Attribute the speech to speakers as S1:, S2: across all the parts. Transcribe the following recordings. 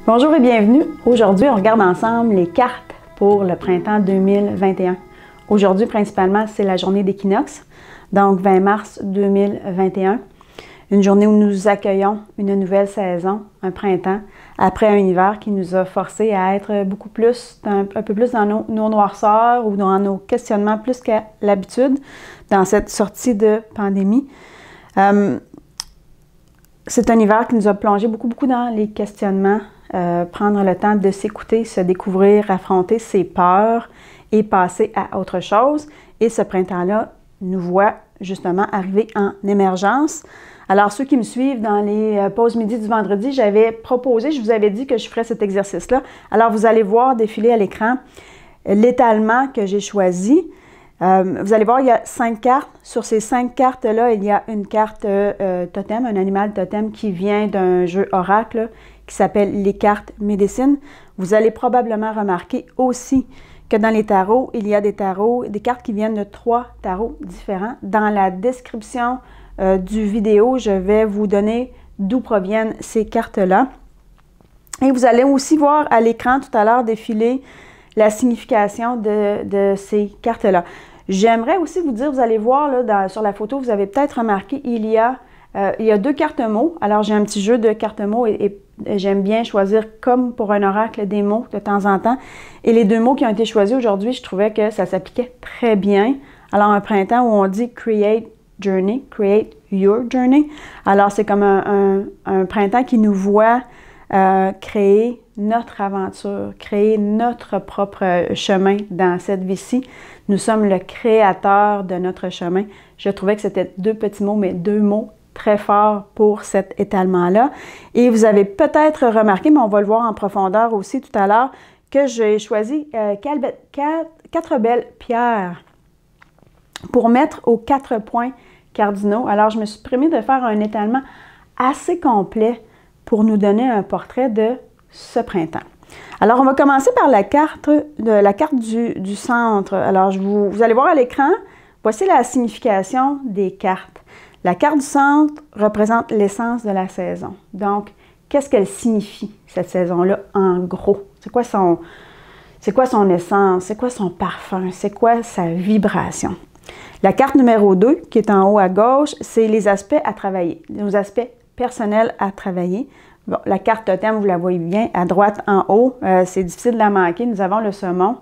S1: Bonjour et bienvenue. Aujourd'hui, on regarde ensemble les cartes pour le printemps 2021. Aujourd'hui, principalement, c'est la journée d'équinoxe, donc 20 mars 2021. Une journée où nous accueillons une nouvelle saison, un printemps, après un hiver qui nous a forcés à être beaucoup plus, un peu plus dans nos noirceurs ou dans nos questionnements plus qu'à l'habitude dans cette sortie de pandémie. C'est un hiver qui nous a plongé beaucoup dans les questionnements, prendre le temps de s'écouter, se découvrir, affronter ses peurs et passer à autre chose. Et ce printemps-là nous voit justement arriver en émergence. Alors, ceux qui me suivent dans les pauses midi du vendredi, j'avais proposé, je vous avais dit que je ferais cet exercice-là. Alors, vous allez voir défiler à l'écran l'étalement que j'ai choisi. Vous allez voir, il y a 5 cartes. Sur ces 5 cartes-là, il y a une carte totem, un animal totem qui vient d'un jeu oracle qui s'appelle les cartes médecine. Vous allez probablement remarquer aussi que dans les tarots, il y a des cartes qui viennent de 3 tarots différents. Dans la description du vidéo, je vais vous donner d'où proviennent ces cartes-là. Et vous allez aussi voir à l'écran tout à l'heure défiler la signification de ces cartes-là. J'aimerais aussi vous dire, vous allez voir là, sur la photo, vous avez peut-être remarqué, il y a 2 cartes mots. Alors, j'ai un petit jeu de cartes mots et j'aime bien choisir, comme pour un oracle, des mots de temps en temps. Et les 2 mots qui ont été choisis aujourd'hui, je trouvais que ça s'appliquait très bien. Alors, un printemps où on dit « create journey »,« create your journey ». Alors, c'est comme un printemps qui nous voit créer notre aventure, créer notre propre chemin dans cette vie-ci. Nous sommes le créateur de notre chemin. Je trouvais que c'était 2 petits mots, mais 2 mots très forts pour cet étalement-là. Et vous avez peut-être remarqué, mais on va le voir en profondeur aussi tout à l'heure, que j'ai choisi 4 belles pierres pour mettre aux 4 points cardinaux. Alors, je me suis permis de faire un étalement assez complet pour nous donner un portrait de ce printemps. Alors, on va commencer par la carte du centre. Alors, vous allez voir à l'écran, voici la signification des cartes. La carte du centre représente l'essence de la saison. Donc, qu'est-ce qu'elle signifie, cette saison-là, en gros? C'est quoi son essence? C'est quoi son parfum? C'est quoi sa vibration? La carte numéro 2, qui est en haut à gauche, c'est les aspects à travailler, nos aspects personnels à travailler. Bon, la carte totem, vous la voyez bien, à droite en haut, c'est difficile de la manquer. Nous avons le saumon.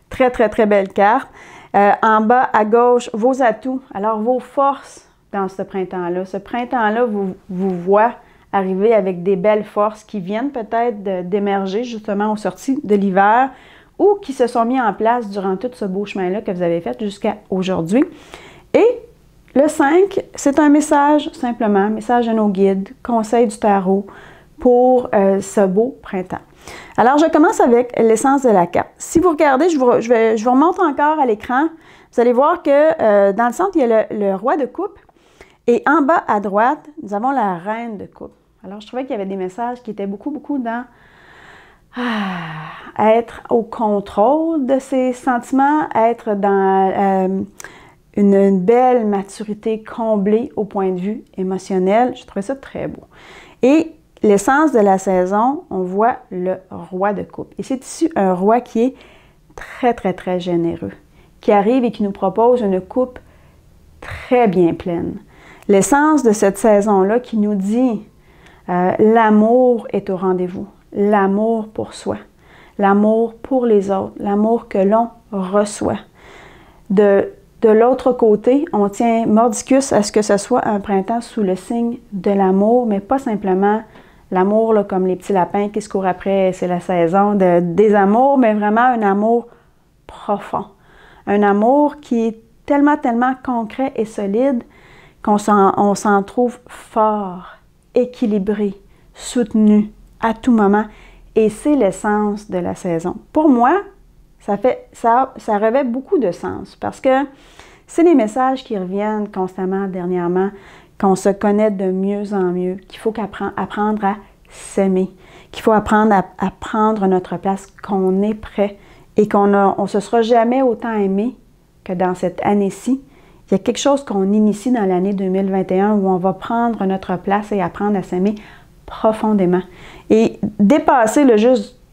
S1: Très belle carte. En bas à gauche, vos atouts, alors vos forces dans ce printemps-là. Ce printemps-là vous voit arriver avec des belles forces qui viennent peut-être d'émerger justement aux sorties de l'hiver ou qui se sont mis en place durant tout ce beau chemin-là que vous avez fait jusqu'à aujourd'hui. Et le 5, c'est un message simplement, message de nos guides, conseil du tarot pour ce beau printemps. Alors, je commence avec l'essence de la carte. Si vous regardez, je vous remonte encore à l'écran. Vous allez voir que dans le centre, il y a le roi de coupe. Et en bas à droite, nous avons la reine de coupe. Alors, je trouvais qu'il y avait des messages qui étaient beaucoup dans être au contrôle de ses sentiments, être dans une belle maturité comblée au point de vue émotionnel. Je trouvais ça très beau. Et l'essence de la saison, on voit le roi de coupe. Et c'est ici un roi qui est très généreux, qui arrive et qui nous propose une coupe très bien pleine. L'essence de cette saison-là qui nous dit l'amour est au rendez-vous, l'amour pour soi, l'amour pour les autres, l'amour que l'on reçoit. De l'autre côté, on tient mordicus à ce que ce soit un printemps sous le signe de l'amour, mais pas simplement l'amour comme les petits lapins qui se courent après, c'est la saison des amours, mais vraiment un amour profond. Un amour qui est tellement concret et solide qu'on s'en trouve fort, équilibré, soutenu à tout moment. Et c'est l'essence de la saison. Pour moi, ça revêt beaucoup de sens parce que c'est les messages qui reviennent constamment dernièrement, qu'on se connaît de mieux en mieux, qu'il faut apprendre à s'aimer, qu'il faut apprendre à prendre notre place, qu'on est prêt et qu'on ne se sera jamais autant aimé que dans cette année-ci. Il y a quelque chose qu'on initie dans l'année 2021 où on va prendre notre place et apprendre à s'aimer profondément. Et dépasser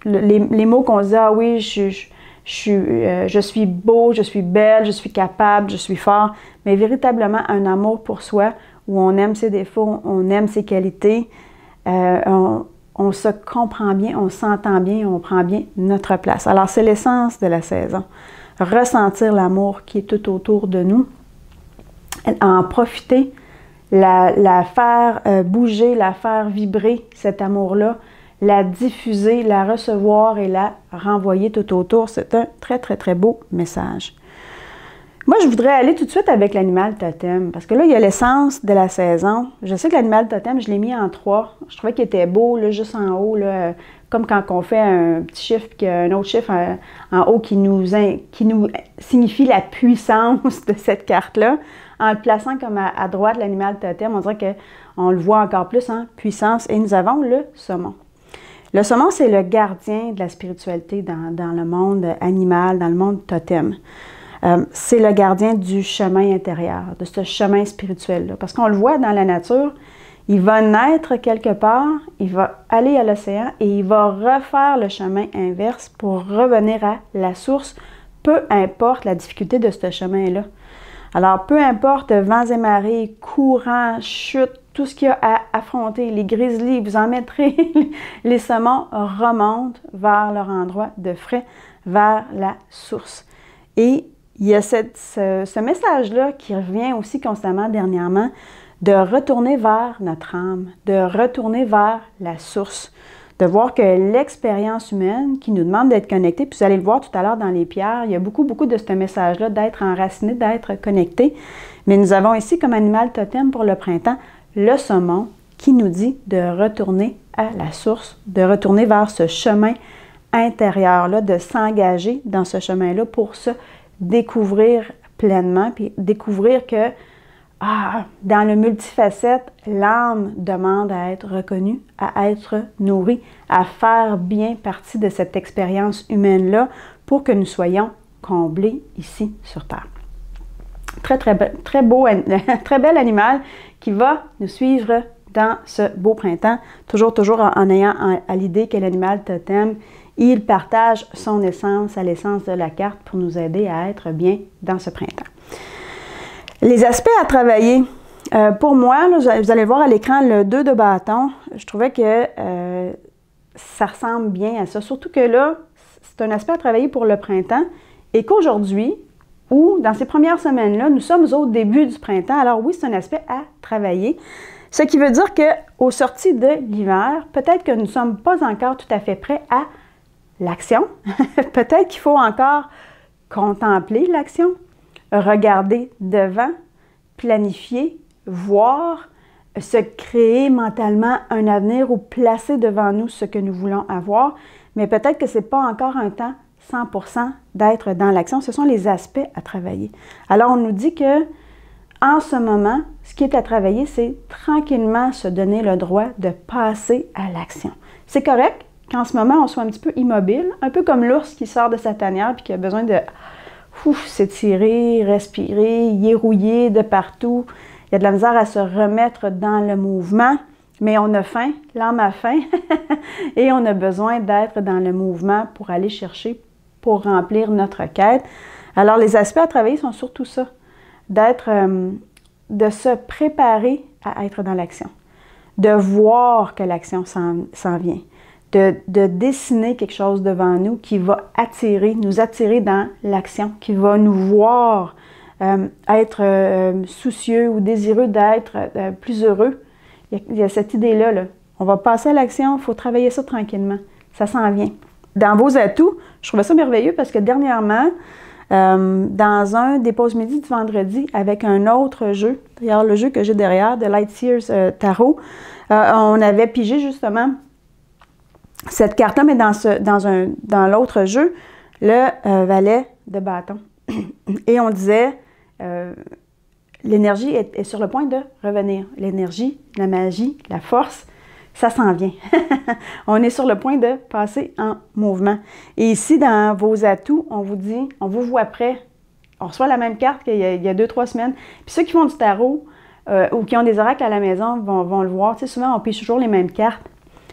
S1: les mots qu'on se dit, ah oui, je suis beau, je suis belle, je suis capable, je suis fort, mais véritablement un amour pour soi où on aime ses défauts, on aime ses qualités, on se comprend bien, on s'entend bien, on prend bien notre place. Alors, c'est l'essence de la saison. Ressentir l'amour qui est tout autour de nous, en profiter, la faire bouger, la faire vibrer, cet amour-là, la diffuser, la recevoir et la renvoyer tout autour. C'est un très, très, très beau message. Moi, je voudrais aller tout de suite avec l'animal totem, parce que là, il y a l'essence de la saison. Je sais que l'animal totem, je l'ai mis en 3. Je trouvais qu'il était beau, là, juste en haut, là, comme quand on fait un petit chiffre, puis un autre chiffre en haut qui nous signifie la puissance de cette carte-là. En le plaçant comme à droite, l'animal totem, on dirait qu'on le voit encore plus en puissance. Et nous avons le saumon. Le saumon, c'est le gardien de la spiritualité dans le monde animal, dans le monde totem. C'est le gardien du chemin intérieur, de ce chemin spirituel-là. Parce qu'on le voit dans la nature, il va naître quelque part, il va aller à l'océan et il va refaire le chemin inverse pour revenir à la source, peu importe la difficulté de ce chemin-là. Alors, peu importe vents et marées, courants, chutes, tout ce qu'il y a à affronter, les grizzlies, vous en mettrez, les saumons remontent vers leur endroit de frais, vers la source. Et il y a ce message-là qui revient aussi constamment dernièrement, de retourner vers notre âme, de retourner vers la source, de voir que l'expérience humaine qui nous demande d'être connectés, puis vous allez le voir tout à l'heure dans les pierres, il y a beaucoup de ce message-là d'être enraciné, d'être connecté. Mais nous avons ici comme animal totem pour le printemps, le saumon qui nous dit de retourner à la source, de retourner vers ce chemin intérieur-là, de s'engager dans ce chemin-là pour se découvrir pleinement, puis découvrir que dans le multifacette, l'âme demande à être reconnue, à être nourrie, à faire bien partie de cette expérience humaine-là pour que nous soyons comblés ici sur Terre. Très beau, très bel animal qui va nous suivre dans ce beau printemps, toujours en ayant à l'idée que l'animal totem, il partage son essence à l'essence de la carte pour nous aider à être bien dans ce printemps. Les aspects à travailler. Pour moi, là, vous allez voir à l'écran le 2 de bâton. Je trouvais que ça ressemble bien à ça. Surtout que là, c'est un aspect à travailler pour le printemps et qu'aujourd'hui, ou dans ces premières semaines-là, nous sommes au début du printemps. Alors oui, c'est un aspect à travailler. Ce qui veut dire qu'au sorti de l'hiver, peut-être que nous ne sommes pas encore tout à fait prêts à l'action. Peut-être qu'il faut encore contempler l'action, regarder devant, planifier, voir, se créer mentalement un avenir ou placer devant nous ce que nous voulons avoir. Mais peut-être que ce n'est pas encore un temps 100% d'être dans l'action. Ce sont les aspects à travailler. Alors, on nous dit que en ce moment, ce qui est à travailler, c'est tranquillement se donner le droit de passer à l'action. C'est correct qu'en ce moment, on soit un petit peu immobile, un peu comme l'ours qui sort de sa tanière et qui a besoin de s'étirer, respirer, yérouiller de partout. Il y a de la misère à se remettre dans le mouvement, mais on a faim, l'âme a faim, et on a besoin d'être dans le mouvement pour aller chercher, pour remplir notre quête. Alors, les aspects à travailler sont surtout ça, de se préparer à être dans l'action, de voir que l'action s'en vient, de dessiner quelque chose devant nous qui va nous attirer dans l'action, qui va nous voir être soucieux ou désireux d'être plus heureux. Il y a cette idée-là, là. On va passer à l'action, il faut travailler ça tranquillement. Ça s'en vient. Dans vos atouts, je trouvais ça merveilleux parce que dernièrement, dans un des pauses midi du vendredi, avec un autre jeu, d'ailleurs le jeu que j'ai derrière, de Lightseers Tarot, on avait pigé justement cette carte-là, mais dans l'autre jeu, le valet de bâton. Et on disait, l'énergie est sur le point de revenir. L'énergie, la magie, la force, ça s'en vient. On est sur le point de passer en mouvement. Et ici, dans vos atouts, on vous dit, on vous voit prêt. On reçoit la même carte qu'il y a 2-3 semaines. Puis ceux qui font du tarot ou qui ont des oracles à la maison vont le voir. Tu sais, souvent, on pige toujours les mêmes cartes.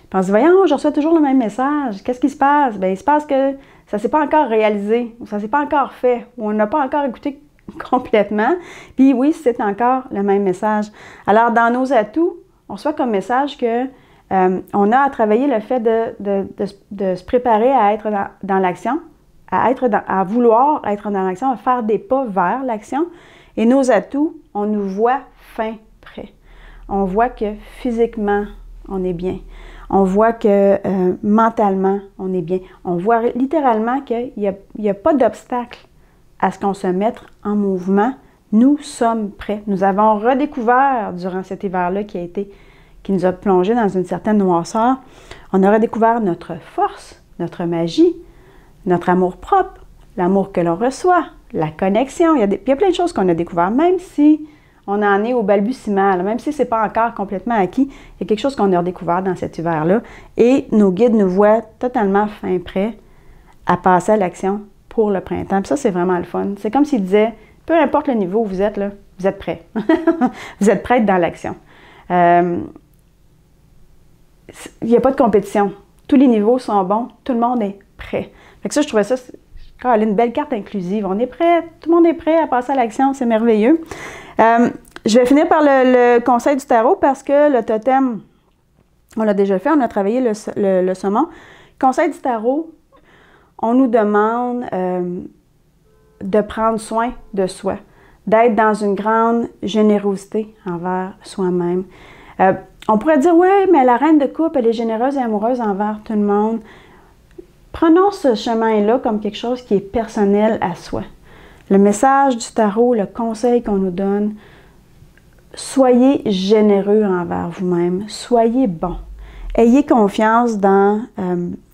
S1: Puis on se dit, voyons, je reçois toujours le même message. Qu'est-ce qui se passe? Bien, il se passe que ça ne s'est pas encore réalisé, ou ça ne s'est pas encore fait, ou on n'a pas encore écouté complètement. Puis oui, c'est encore le même message. Alors, dans nos atouts, on reçoit comme message que on a à travailler le fait de se préparer à être dans l'action, à vouloir être dans l'action, à faire des pas vers l'action. Et nos atouts, on nous voit fin prêt. On voit que physiquement, on est bien. On voit que mentalement, on est bien. On voit littéralement qu'il n'y a pas d'obstacle à ce qu'on se mette en mouvement. Nous sommes prêts. Nous avons redécouvert durant cet hiver-là qui nous a plongé dans une certaine noirceur, on a redécouvert notre force, notre magie, notre amour-propre, l'amour que l'on reçoit, la connexion. Il y a plein de choses qu'on a découvert, même si on en est au balbutiement, même si ce n'est pas encore complètement acquis, il y a quelque chose qu'on a redécouvert dans cet hiver-là. Et nos guides nous voient totalement fin prêts à passer à l'action pour le printemps. Puis ça, c'est vraiment le fun. C'est comme s'ils disaient, peu importe le niveau où vous êtes, là, vous êtes prêts. Vous êtes prêts dans l'action. Il n'y a pas de compétition. Tous les niveaux sont bons. Tout le monde est prêt. Fait que ça, je trouvais ça une belle carte inclusive. On est prêt. Tout le monde est prêt à passer à l'action. C'est merveilleux. Je vais finir par le conseil du tarot parce que le totem, on l'a déjà fait. On a travaillé le saumon. Conseil du tarot, on nous demande de prendre soin de soi, d'être dans une grande générosité envers soi-même. On pourrait dire, oui, mais la reine de coupe, elle est généreuse et amoureuse envers tout le monde. Prenons ce chemin-là comme quelque chose qui est personnel à soi. Le message du tarot, le conseil qu'on nous donne, soyez généreux envers vous-même, soyez bon. Ayez confiance dans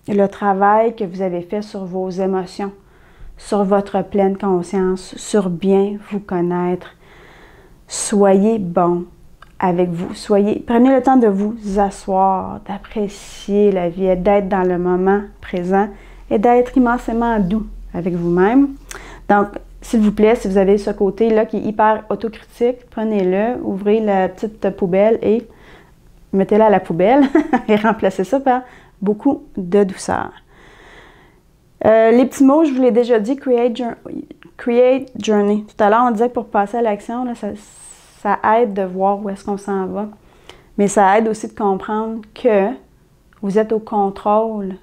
S1: le travail que vous avez fait sur vos émotions, sur votre pleine conscience, sur bien vous connaître. Soyez bon avec vous. Prenez le temps de vous asseoir, d'apprécier la vie, d'être dans le moment présent et d'être immensément doux avec vous-même. Donc, s'il vous plaît, si vous avez ce côté-là qui est hyper autocritique, prenez-le, ouvrez la petite poubelle et mettez-la à la poubelle et remplacez ça par beaucoup de douceur. Les petits mots, je vous l'ai déjà dit, create journey. Tout à l'heure, on disait que pour passer à l'action, ça aide de voir où est-ce qu'on s'en va. Mais ça aide aussi de comprendre que vous êtes au contrôle.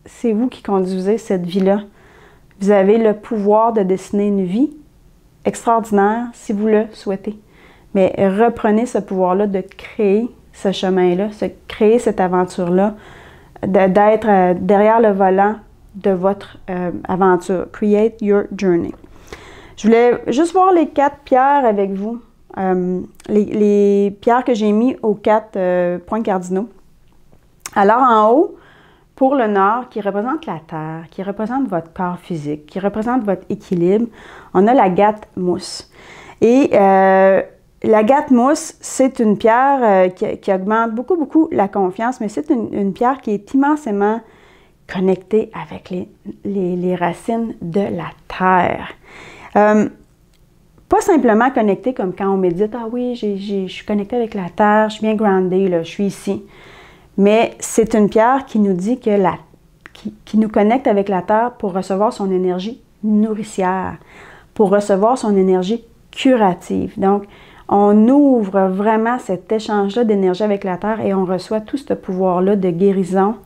S1: C'est vous qui conduisez cette vie-là. Vous avez le pouvoir de dessiner une vie extraordinaire si vous le souhaitez. Mais reprenez ce pouvoir-là de créer ce chemin-là, créer cette aventure-là, d'être derrière le volant de votre aventure. Create your journey. Je voulais juste voir les 4 pierres avec vous. Les pierres que j'ai mis aux 4 points cardinaux. Alors en haut, pour le nord, qui représente la terre, qui représente votre corps physique, qui représente votre équilibre, on a l'agate mousse. Et l'agate mousse, c'est une pierre qui augmente beaucoup la confiance, mais c'est une pierre qui est immensément connectée avec les racines de la terre. Pas simplement connectée comme quand on médite, ah oui, je suis connectée avec la terre, je suis bien groundée, là, je suis ici. Mais c'est une pierre qui nous dit qui nous connecte avec la terre pour recevoir son énergie nourricière, pour recevoir son énergie curative. Donc, on ouvre vraiment cet échange-là d'énergie avec la terre et on reçoit tout ce pouvoir-là de guérison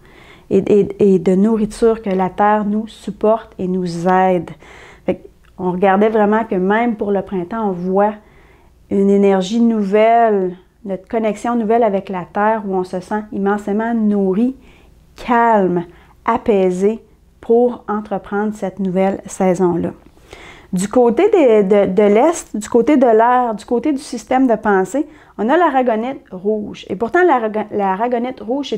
S1: et de nourriture que la terre nous supporte et nous aide. On regardait vraiment que même pour le printemps, on voit une énergie nouvelle, notre connexion nouvelle avec la terre où on se sent immensément nourri, calme, apaisé pour entreprendre cette nouvelle saison-là. Du côté de l'Est, du côté de l'air, du côté du système de pensée, on a l'aragonite rouge. Et pourtant, l'aragonite rouge,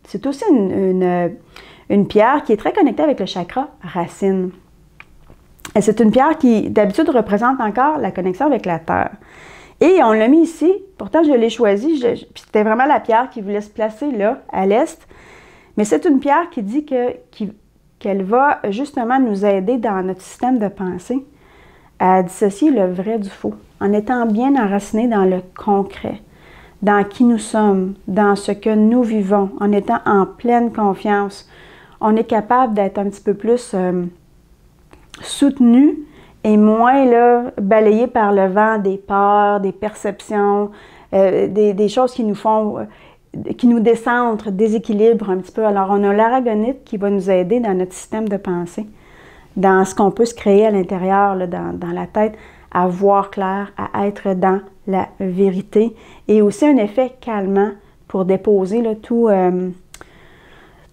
S1: c'est aussi une pierre qui est très connectée avec le chakra racine. Et c'est une pierre qui, d'habitude, représente encore la connexion avec la terre. Et on l'a mis ici, pourtant je l'ai choisi, puis c'était vraiment la pierre qui voulait se placer là, à l'est. Mais c'est une pierre qui dit qu'elle va justement nous aider dans notre système de pensée à dissocier le vrai du faux, en étant bien enraciné dans le concret, dans qui nous sommes, dans ce que nous vivons, en étant en pleine confiance, on est capable d'être un petit peu plus soutenu et moins là, balayé par le vent des peurs, des perceptions, des choses qui nous font, qui nous décentrent, déséquilibrent un petit peu. Alors, on a l'aragonite qui va nous aider dans notre système de pensée, dans ce qu'on peut se créer à l'intérieur, dans la tête, à voir clair, à être dans la vérité, et aussi un effet calmant pour déposer là,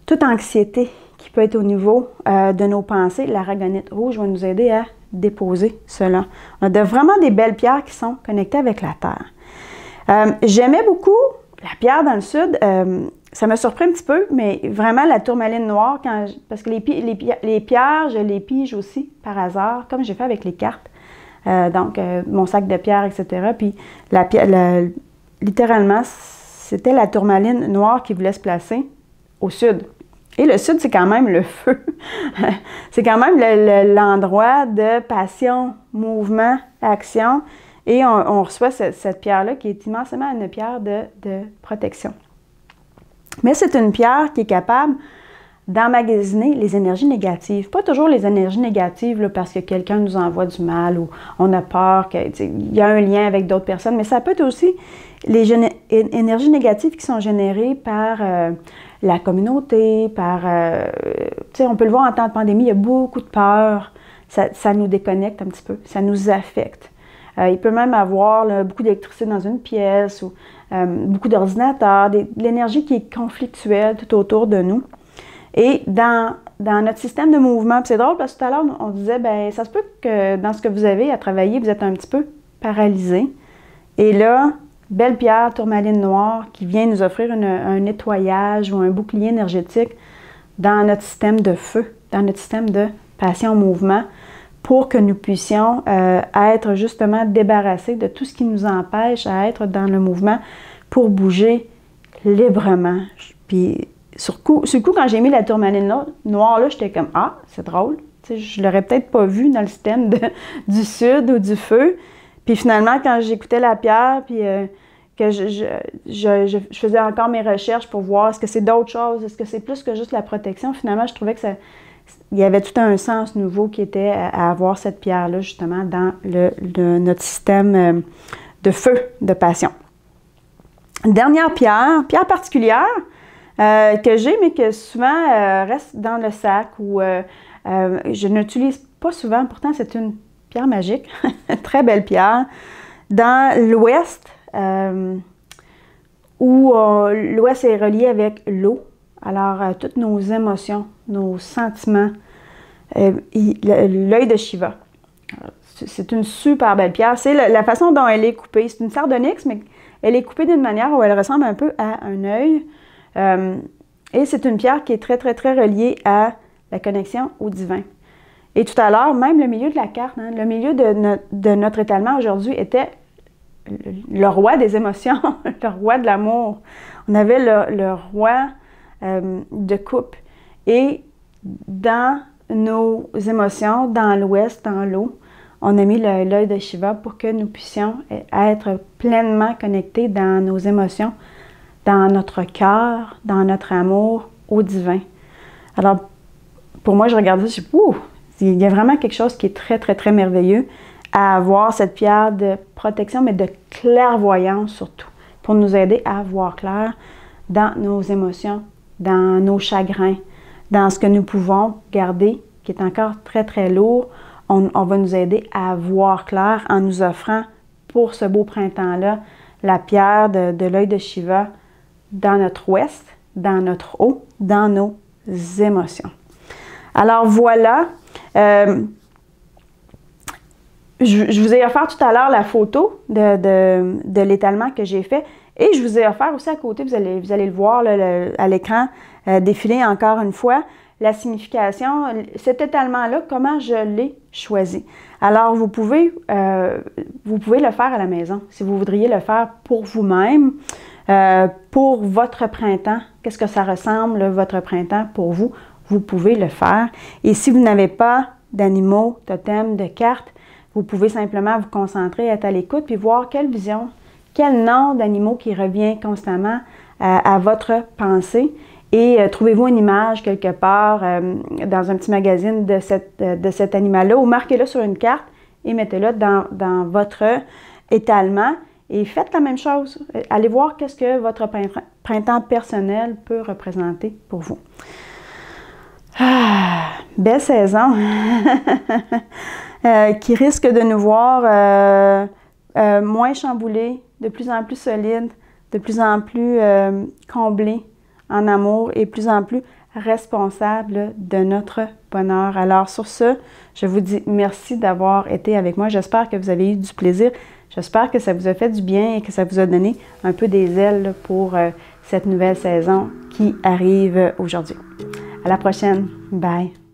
S1: toute anxiété qui peut être au niveau de nos pensées. L'aragonite rouge va nous aider à déposer cela. On a vraiment des belles pierres qui sont connectées avec la terre. J'aimais beaucoup la pierre dans le sud. Ça m'a surpris un petit peu, mais vraiment la tourmaline noire, parce que les pierres, je les pige aussi par hasard, comme j'ai fait avec les cartes. Donc, mon sac de pierres, etc. Puis, littéralement, c'était la tourmaline noire qui voulait se placer au sud. Et le sud, c'est quand même le feu. C'est quand même l'endroit de passion, mouvement, action. Et on reçoit cette pierre-là qui est immensément une pierre de protection. Mais c'est une pierre qui est capable d'emmagasiner les énergies négatives. Pas toujours les énergies négatives là, parce que quelqu'un nous envoie du mal ou on a peur qu'il y a un lien avec d'autres personnes, mais ça peut être aussi les énergies négatives qui sont générées par la communauté, on peut le voir en temps de pandémie, il y a beaucoup de peur, ça nous déconnecte un petit peu, ça nous affecte. Il peut même avoir là, beaucoup d'électricité dans une pièce ou beaucoup d'ordinateurs, de l'énergie qui est conflictuelle tout autour de nous. Et dans notre système de mouvement, c'est drôle parce que tout à l'heure, on disait, bien, ça se peut que dans ce que vous avez à travailler, vous êtes un petit peu paralysé. Et là, belle pierre, tourmaline noire, qui vient nous offrir un nettoyage ou un bouclier énergétique dans notre système de feu, dans notre système de passion mouvement, pour que nous puissions être justement débarrassés de tout ce qui nous empêche à être dans le mouvement pour bouger librement. Puis, sur le coup, quand j'ai mis la tourmaline noire, là, j'étais comme « Ah, c'est drôle! » Je ne l'aurais peut-être pas vu dans le système du sud ou du feu. Puis finalement, quand j'écoutais la pierre, puis que je faisais encore mes recherches pour voir est-ce que c'est d'autres choses, est-ce que c'est plus que juste la protection, finalement, je trouvais que il y avait tout un sens nouveau qui était à avoir cette pierre-là, justement, dans notre système de feu, de passion. Une dernière pierre particulière, que j'ai, mais que souvent reste dans le sac ou je n'utilise pas souvent. Pourtant, c'est une pierre magique, très belle pierre. Dans l'Ouest, où l'Ouest est relié avec l'eau, alors toutes nos émotions, nos sentiments, l'œil de Shiva. C'est une super belle pierre. C'est la façon dont elle est coupée. C'est une sardonyx, mais elle est coupée d'une manière où elle ressemble un peu à un œil. Et c'est une pierre qui est très, très, très reliée à la connexion au divin. Et tout à l'heure, même le milieu de la carte, le milieu de notre étalement aujourd'hui était le roi des émotions, le roi de l'amour. On avait le roi de coupe. Et dans nos émotions, dans l'ouest, dans l'eau, on a mis l'œil de Shiva pour que nous puissions être pleinement connectés dans nos émotions, dans notre cœur, dans notre amour au divin. Alors, pour moi, je regarde ça, je dis, ouh, il y a vraiment quelque chose qui est très, très, très merveilleux à avoir cette pierre de protection, mais de clairvoyance surtout, pour nous aider à voir clair dans nos émotions, dans nos chagrins, dans ce que nous pouvons garder, qui est encore très, très lourd. On va nous aider à voir clair en nous offrant, pour ce beau printemps-là, la pierre de l'œil de Shiva, dans notre ouest, dans notre haut, dans nos émotions. Alors voilà, je vous ai offert tout à l'heure la photo de l'étalement que j'ai fait et je vous ai offert aussi à côté, vous allez le voir là, à l'écran défiler encore une fois, la signification, cet étalement-là, comment je l'ai choisi. Alors, vous pouvez le faire à la maison, si vous voudriez le faire pour vous-même, pour votre printemps. Qu'est-ce que ça ressemble, votre printemps, pour vous? Vous pouvez le faire. Et si vous n'avez pas d'animaux, totems, de cartes, vous pouvez simplement vous concentrer, être à l'écoute, puis voir quelle vision, quel nom d'animaux qui revient constamment à votre pensée. Et trouvez-vous une image quelque part dans un petit magazine de cet animal-là ou marquez-le sur une carte et mettez-le dans votre étalement et faites la même chose. Allez voir qu'est-ce que votre printemps personnel peut représenter pour vous. Ah, belle saison qui risque de nous voir moins chamboulés, de plus en plus solides, de plus en plus comblés en amour et plus en plus responsable de notre bonheur. Alors sur ce, je vous dis merci d'avoir été avec moi. J'espère que vous avez eu du plaisir. J'espère que ça vous a fait du bien et que ça vous a donné un peu des ailes pour cette nouvelle saison qui arrive aujourd'hui. À la prochaine. Bye!